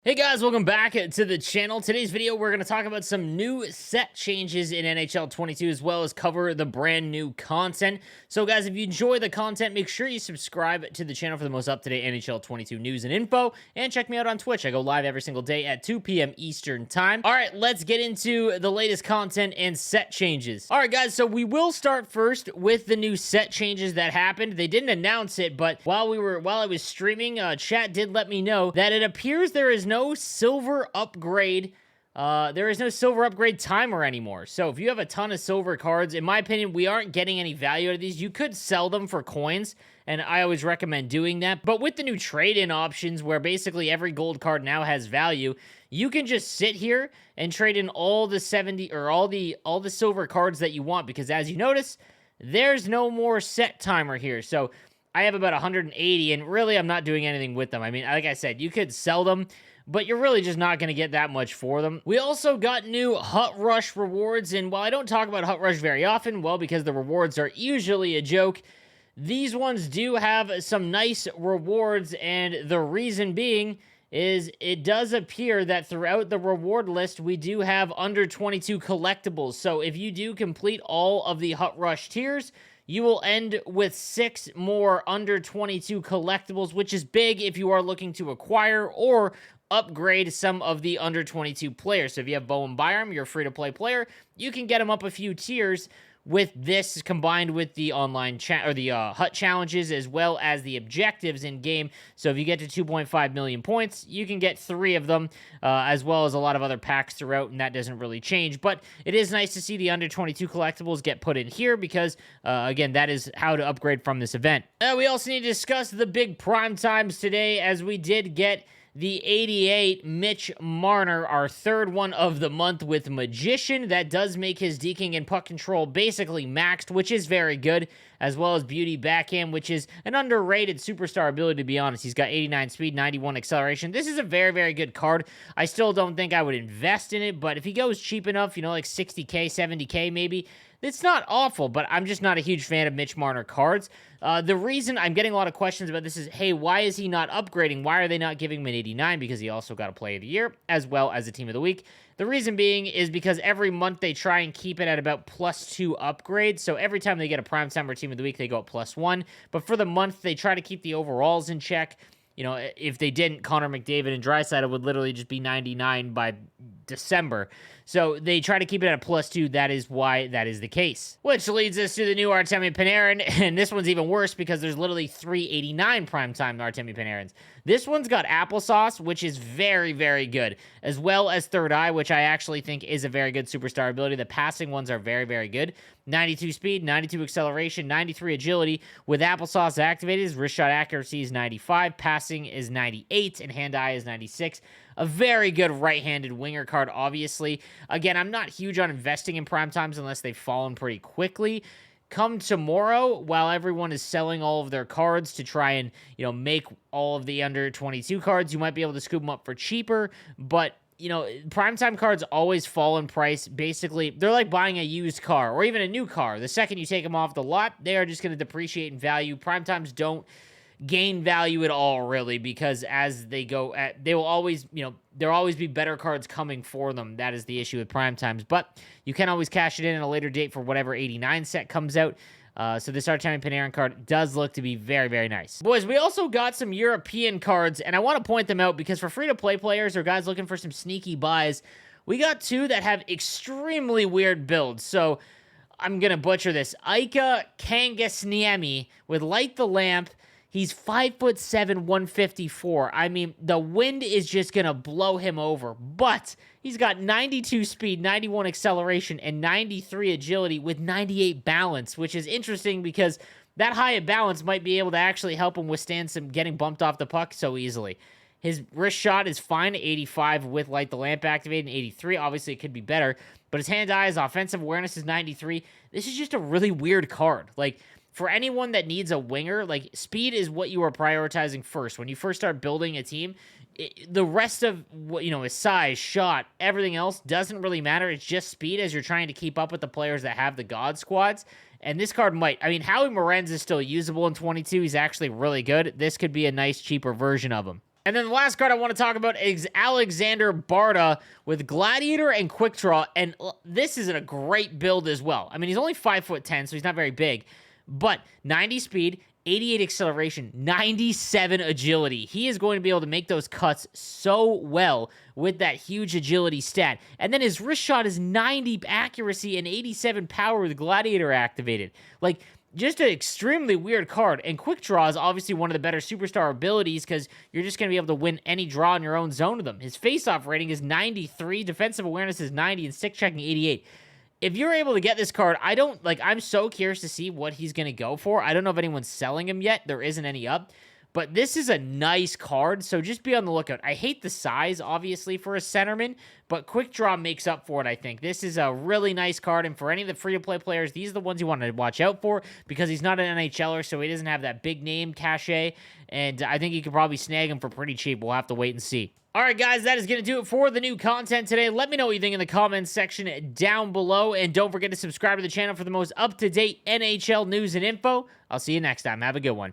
Hey guys, welcome back to the channel. Today's video, we're going to talk about some new set changes in NHL 22 as well as cover the brand new content. So guys, if you enjoy the content, make sure you subscribe to the channel for the most up-to-date NHL 22 news and info. And check me out on Twitch. I go live every single day at 2 p.m. Eastern time. All right, let's get into the latest content and set changes. All right guys, so we will start first with the new set changes that happened. They didn't announce it, but while I was streaming, chat did let me know that it appears there is no silver upgrade. There is no silver upgrade timer anymore. So if you have a ton of silver cards, in my opinion, we aren't getting any value out of these. You could sell them for coins, and I always recommend doing that. But with the new trade-in options, where basically every gold card now has value, you can just sit here and trade in all the 70 or all the silver cards that you want, because as you notice, there's no more set timer here. So I have about 180, and really I'm not doing anything with them. I mean, like I said, you could sell them, but you're really just not going to get that much for them. We also got new Hut Rush rewards, and while I don't talk about Hut Rush very often, well, because the rewards are usually a joke, these ones do have some nice rewards, and the reason being is it does appear that throughout the reward list, we do have under 22 collectibles. So if you do complete all of the Hut Rush tiers, you will end with 6 more under 22 collectibles, which is big if you are looking to acquire or upgrade some of the under 22 players. So if you have Bowen Byram, you're a free-to-play player, you can get them up a few tiers with this combined with the online chat or the hut challenges as well as the objectives in game. So if you get to 2.5 million points, you can get 3 of them as well as a lot of other packs throughout, and that doesn't really change. But it is nice to see the under 22 collectibles get put in here because again, that is how to upgrade from this event. We also need to discuss the big prime times today, as we did get the 88 Mitch Marner, our third one of the month with Magician. That does make his deking and puck control basically maxed, which is very good, as well as Beauty Backhand, which is an underrated superstar ability, to be honest. He's got 89 speed, 91 acceleration. This is a very, very good card. I still don't think I would invest in it, but if he goes cheap enough, you know, like 60K, 70K maybe, it's not awful, but I'm just not a huge fan of Mitch Marner cards. The reason I'm getting a lot of questions about this is, hey, why is he not upgrading? Why are they not giving him an 89? Because he also got a Play of the Year as well as a Team of the Week. The reason being is because every month they try and keep it at about +2 upgrades. So every time they get a Primetime or Team of the Week, they go up +1. But for the month, they try to keep the overalls in check. You know, if they didn't, Connor McDavid and Draisaitl would literally just be 99 by December. So they try to keep it at a +2. That is why that is the case. Which leads us to the new Artemi Panarin. And this one's even worse because there's literally 389 primetime Artemi Panarins. This one's got applesauce, which is very, very good, as well as Third Eye, which I actually think is a very good superstar ability. The passing ones are very, very good. 92 speed, 92 acceleration, 93 agility. With applesauce activated, his wrist shot accuracy is 95, passing is 98, and hand eye is 96. A very good right-handed winger card, obviously. Again, I'm not huge on investing in prime times unless they've fallen pretty quickly. Come tomorrow, while everyone is selling all of their cards to try and, you know, make all of the under 22 cards, you might be able to scoop them up for cheaper, but you know, primetime cards always fall in price. Basically, they're like buying a used car or even a new car. The second you take them off the lot, they are just going to depreciate in value. Primetimes don't gain value at all, really, because as they go at, they will always, you know, there'll always be better cards coming for them. That is the issue with prime times, but you can always cash it in at a later date for whatever 89 set comes out. So this Artemi Panarin card does look to be very, very nice. Boys, we also got some European cards, and I want to point them out because for free-to-play players or guys looking for some sneaky buys, we got 2 that have extremely weird builds. So I'm going to butcher this. Ika Kangasniemi with Light the Lamp. He's 5'7", 154. I mean, the wind is just going to blow him over. But he's got 92 speed, 91 acceleration, and 93 agility with 98 balance, which is interesting because that high balance might be able to actually help him withstand some getting bumped off the puck so easily. His wrist shot is fine at 85 with Light the Lamp activated, and 83. Obviously, it could be better. But his hand-eye, his offensive awareness is 93. This is just a really weird card. Like, for anyone that needs a winger, like, speed is what you are prioritizing first. When you first start building a team, the rest of what, you know, his size, shot, everything else doesn't really matter. It's just speed as you're trying to keep up with the players that have the God squads. And this card might, I mean, Howie Morenz is still usable in 22. He's actually really good. This could be a nice, cheaper version of him. And then the last card I want to talk about is Alexander Barta with Gladiator and Quick Draw. And this is a great build as well. I mean, he's only 5'10", so he's not very big. But 90 speed, 88 acceleration, 97 agility. He is going to be able to make those cuts so well with that huge agility stat. And then his wrist shot is 90 accuracy and 87 power with Gladiator activated. Like, just an extremely weird card. And Quick Draw is obviously one of the better superstar abilities because you're just going to be able to win any draw in your own zone of them. His face-off rating is 93, defensive awareness is 90, and stick checking 88. If you're able to get this card, I'm so curious to see what he's going to go for. I don't know if anyone's selling him yet. There isn't any up. But this is a nice card, so just be on the lookout. I hate the size, obviously, for a centerman, but Quick Draw makes up for it, I think. This is a really nice card, and for any of the free-to-play players, these are the ones you want to watch out for because he's not an NHLer, so he doesn't have that big name cachet, and I think you could probably snag him for pretty cheap. We'll have to wait and see. All right, guys, that is going to do it for the new content today. Let me know what you think in the comments section down below, and don't forget to subscribe to the channel for the most up-to-date NHL news and info. I'll see you next time. Have a good one.